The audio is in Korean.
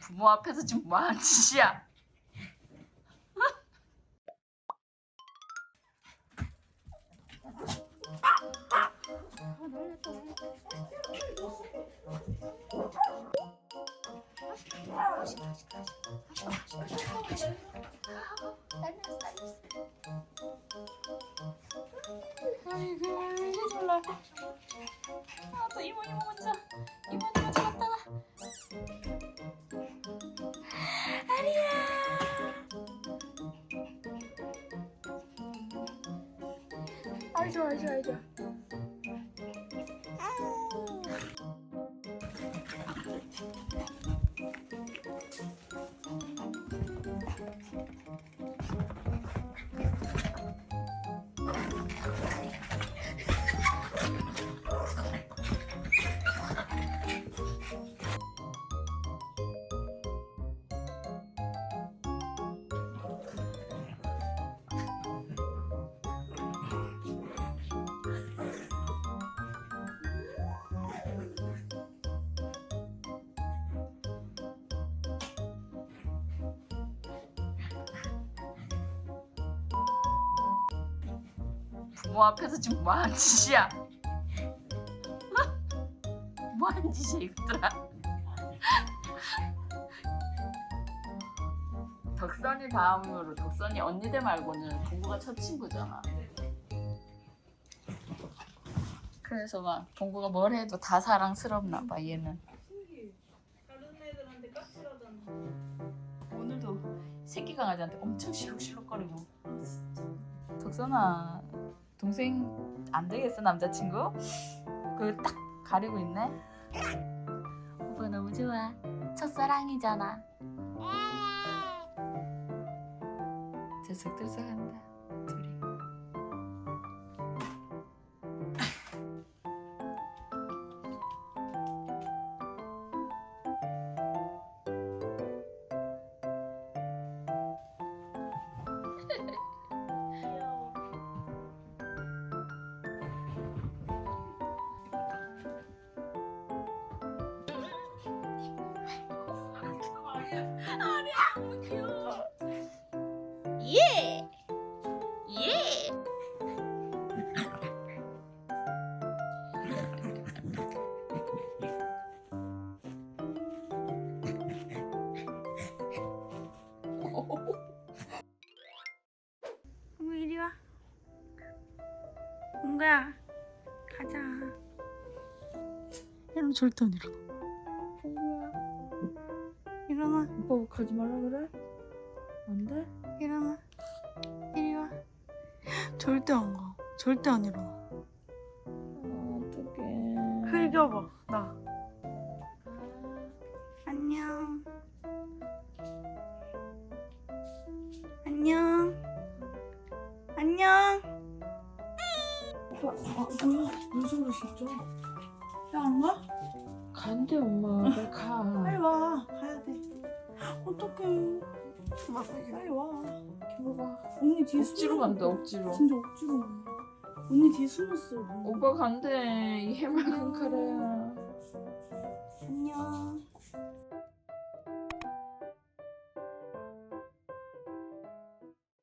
부모 앞에서 지금 뭐하는 짓이야? 아이고 이제 졸라. 아또 이모 먼저 갔다가. 아리야. 아이 좋아. 부모 앞에서 지금 뭐하는 짓이야? 뭐하는 짓이야 이것들아? 덕선이 다음으로 덕선이 언니들 말고는 동구가 첫 친구잖아. 그래서 막 동구가 뭘 해도 다 사랑스럽나 봐 얘는. 다른 애들한테 까칠하잖아. 오늘도 새끼 강아지한테 엄청 실룩실룩거리고. 덕선아 동생 안 되겠어 남자친구? 그거 딱 가리고 있네. 오빠 너무 좋아. 첫사랑이잖아. 들썩들썩한다 둘이. 귀여워. 아니야, 너무 귀여워. 예! 응, 이리 와. 뭔가야? 가자. 이러면 절대 안 일어나. 일어나. 오빠 가지 말라 그래? 안 돼? 일어나. 이리 와. 절대 안 가. 절대 안 일어나. 어떡해. 흘겨봐. 나. 안녕. 안녕. 안녕. 뭐야? 왜 저러 진짜? 야, 안 가? 간대 엄마. 빨리 가. 빨리 와. 가야 돼. 어떡해. 빨리 와. 기뻐봐. 언니 뒤에 억지로 숨어. 간대 억지로. 진짜 억지로. 언니 뒤에 숨었어. 오빠 간대. 이 해맑은 카레야. 안녕.